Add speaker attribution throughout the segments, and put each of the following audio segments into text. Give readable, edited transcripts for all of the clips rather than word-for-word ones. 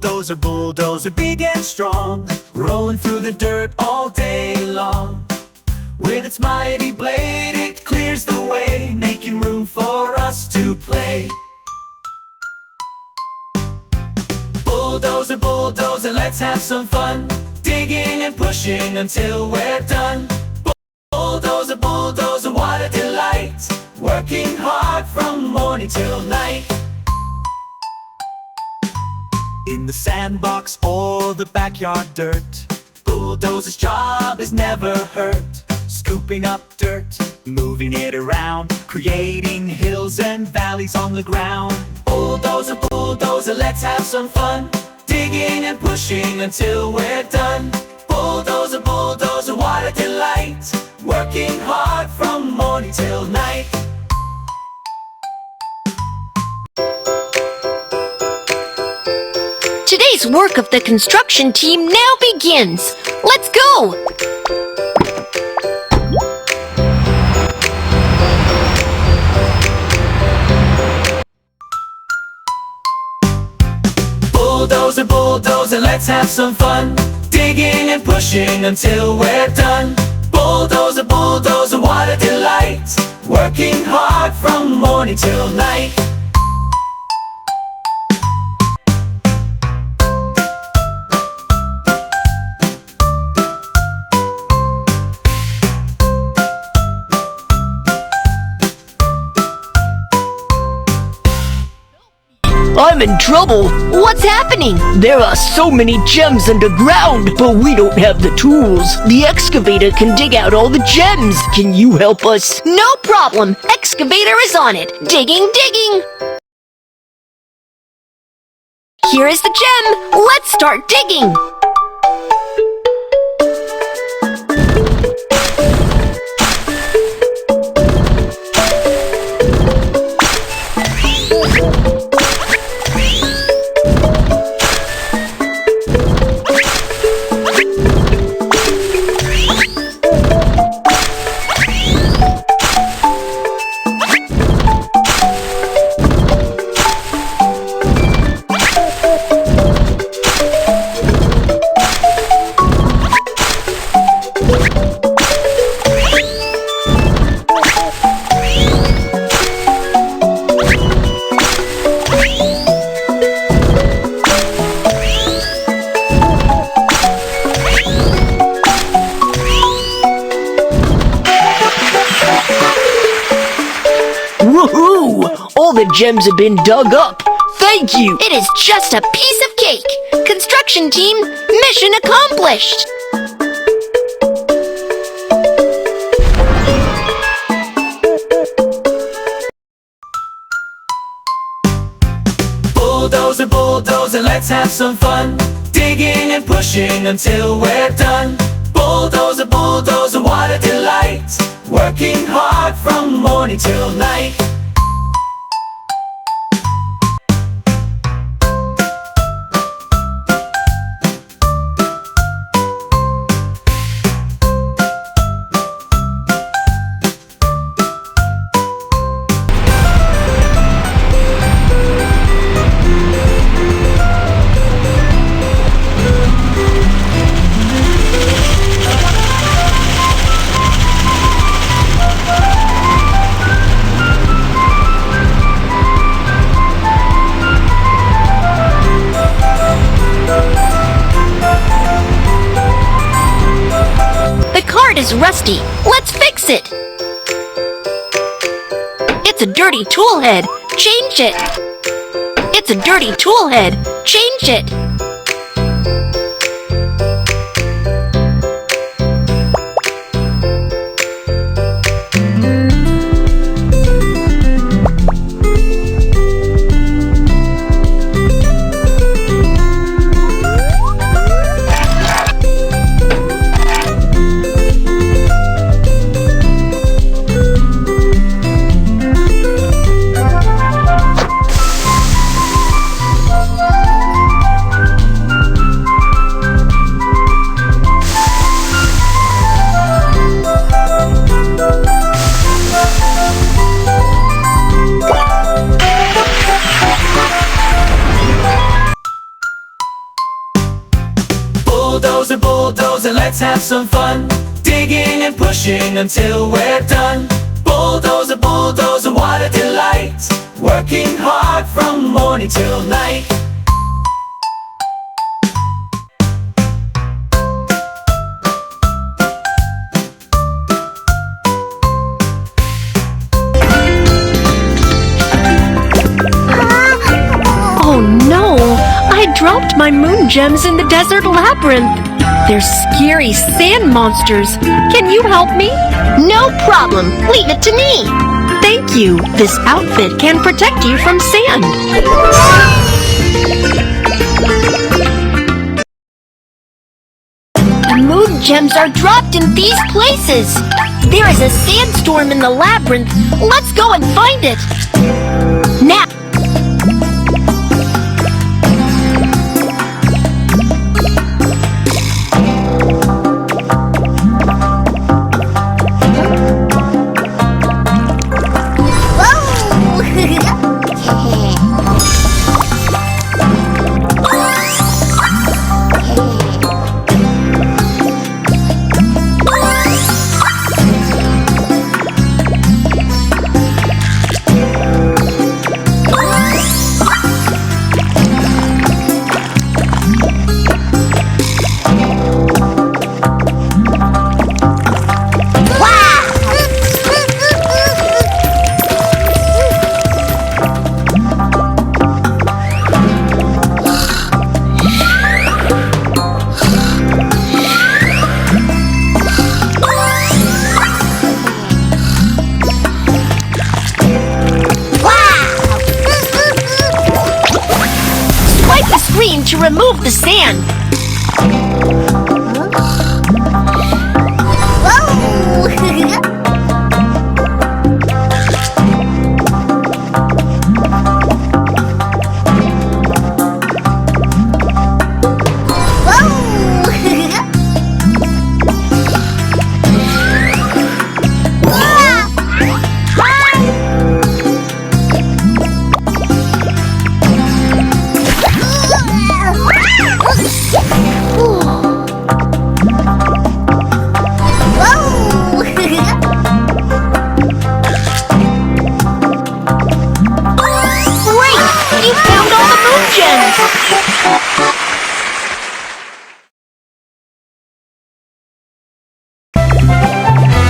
Speaker 1: bulldozer, bulldozer, big and strong, rolling through the dirt all day long. With its mighty blade, it clears the way, making room for us to play. Bulldozer, bulldozer, let's have some fun, digging and pushing until we're done. Bulldozer, bulldozer, what a delight, working hard from morning till night. In the sandbox or the backyard dirt, bulldozer's job is never hurt. Scooping up dirt, moving it around, creating hills and valleys on the ground. Bulldozer, bulldozer, let's have some fun, digging and pushing until we're done. Bulldozer, bulldozer, what a delight, working hard from morning till night.
Speaker 2: Today's work of the construction team now begins. Let's go!
Speaker 1: Bulldozer, bulldozer, let's have some fun, digging and pushing until we're done. Bulldozer, bulldozer, what a delight, working hard from morning till night.
Speaker 3: I'm in trouble.
Speaker 2: What's happening?
Speaker 3: There are so many gems underground, but we don't have the tools. The excavator can dig out all the gems. Can you help us?
Speaker 2: No problem. Excavator is on it. Digging, digging. Here is the gem. Let's start digging.
Speaker 3: Woohoo! All the gems have been dug up. Thank you.
Speaker 2: It is just a piece of cake. Construction team, mission accomplished.
Speaker 1: Bulldozer, bulldozer, let's have some fun, digging and pushing until we're done. Bulldozer, bulldozer, what a delight, working hard from morning till night.
Speaker 2: Is rusty. Let's fix it. It's a dirty tool head. Change it. It's a dirty tool head. Change it.
Speaker 1: bulldozer, let's have some fun. Digging and pushing until we're done. Bulldozer, bulldozer, what a delight. Working hard from morning till night.
Speaker 2: Oh no! I dropped my moon gems in the desert labyrinth. They're scary sand monsters. Can you help me?
Speaker 4: No problem. Leave it to me.
Speaker 2: Thank you. This outfit can protect you from sand.
Speaker 4: The moon gems are dropped in these places. There is a sandstorm in the labyrinth. Let's go and find it. Now. To remove the sand.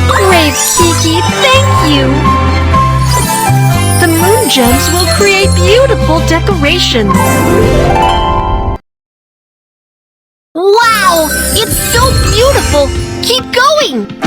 Speaker 2: Great, Kiki, thank you! The moon gems will create beautiful decorations.
Speaker 4: Wow! It's so beautiful! Keep going!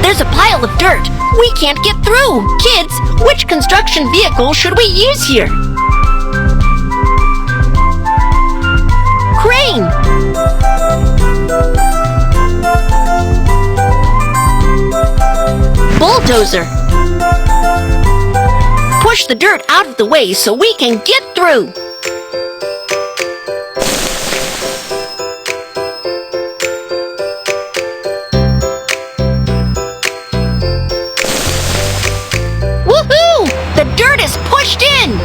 Speaker 2: There's a pile of dirt. We can't get through. Kids, which construction vehicle should we use here? Crane. Bulldozer. Push the dirt out of the way so we can get through. The dirt is pushed in!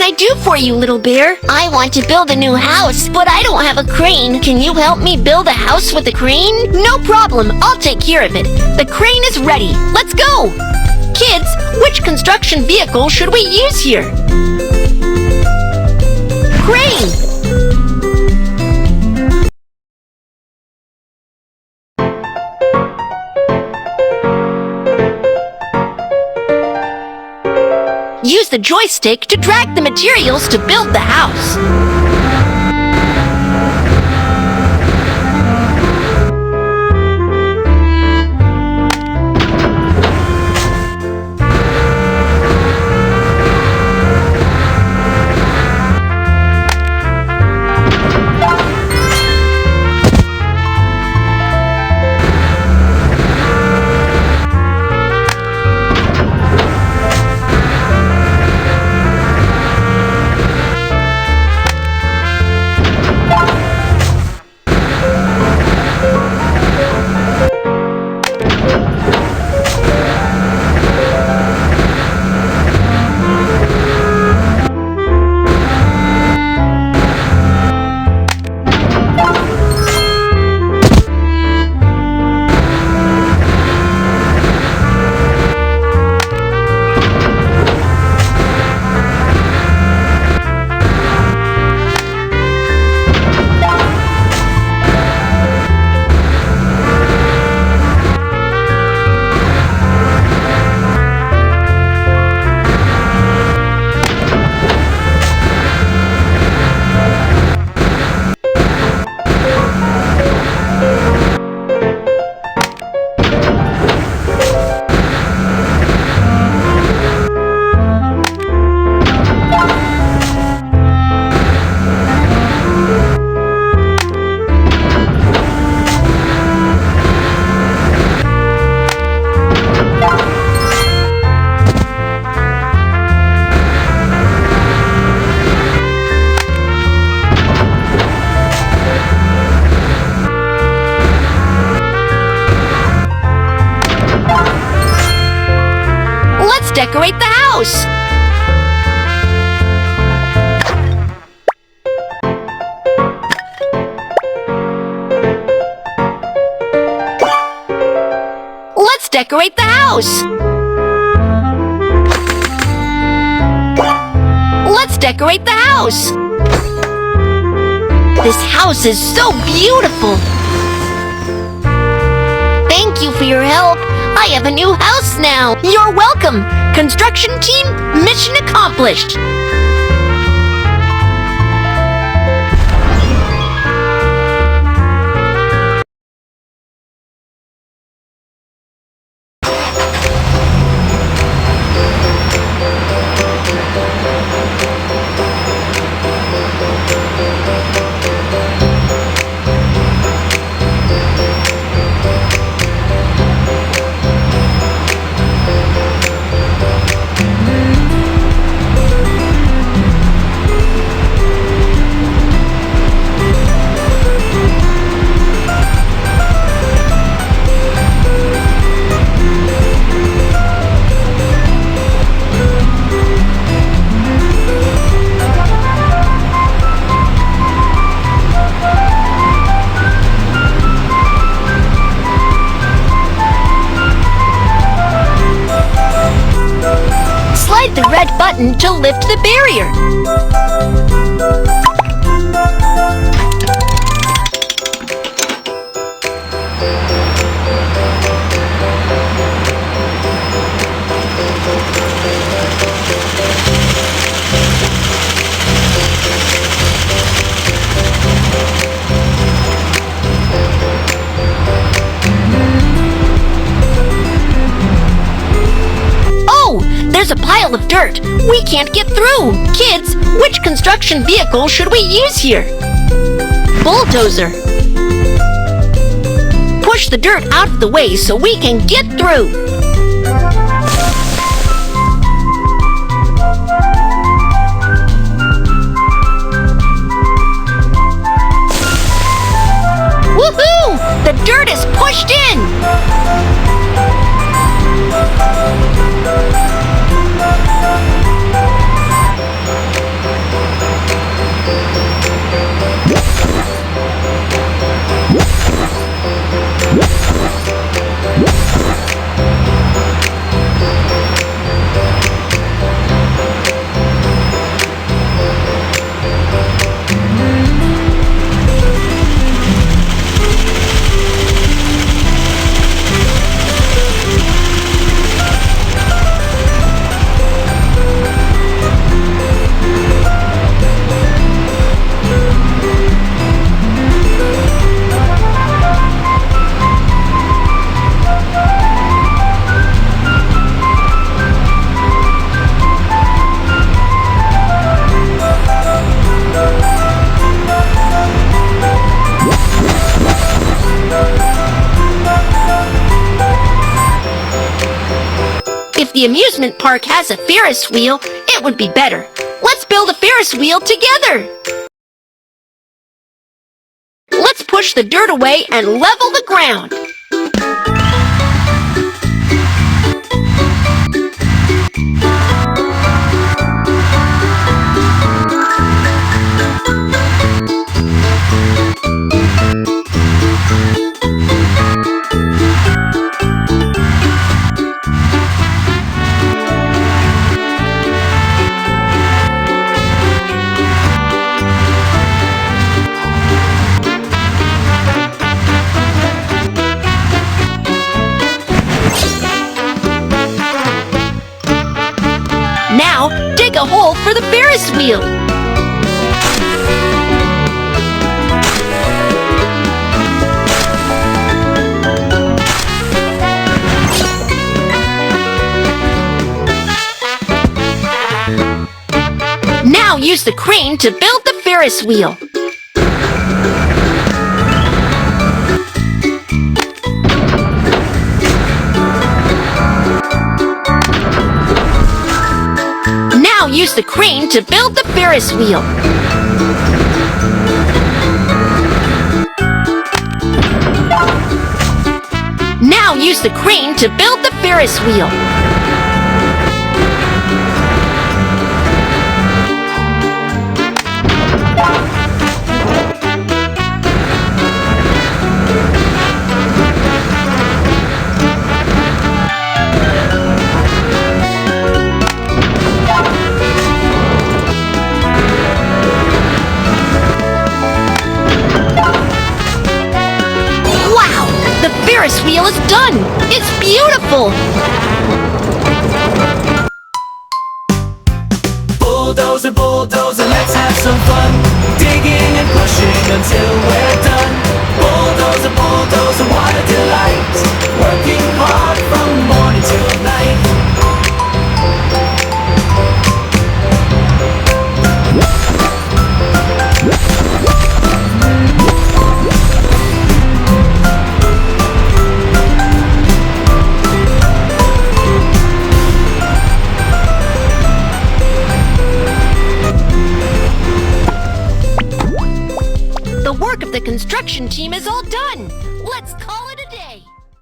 Speaker 4: I do for you, little bear? I want to build a new house, but I don't have a crane. Can you help me build a house with a crane? No problem. I'll take care of it. The crane is ready. Let's go! Kids, which construction vehicle should we use here? Crane! Use the joystick to drag the materials to build the house. Decorate the house! Let's decorate the house! Let's decorate the house! This house is so beautiful! Thank you for your help! I have a new house now! You're welcome! Construction team, mission accomplished! The red button to lift the barrier. There's a pile of dirt. We can't get through. Kids, which construction vehicle should we use here? Bulldozer. Push the dirt out of the way so we can get through. Woohoo! The dirt is pushed in! the amusement park has a Ferris wheel, it would be better. Let's build a Ferris wheel together. Let's push the dirt away and level the ground. Now, dig a hole for the Ferris wheel. Now use the crane to build the Ferris wheel. Now use the crane to build the Ferris wheel. Now use the crane to build the Ferris wheel. The Ferris wheel is done! It's beautiful!
Speaker 1: Bulldozer, bulldozer, let's have some fun. Digging and pushing until we're done. Bulldozer, bulldozer, what a delight. Working hard from morning till night.
Speaker 4: The work of the construction team is all done. Let's call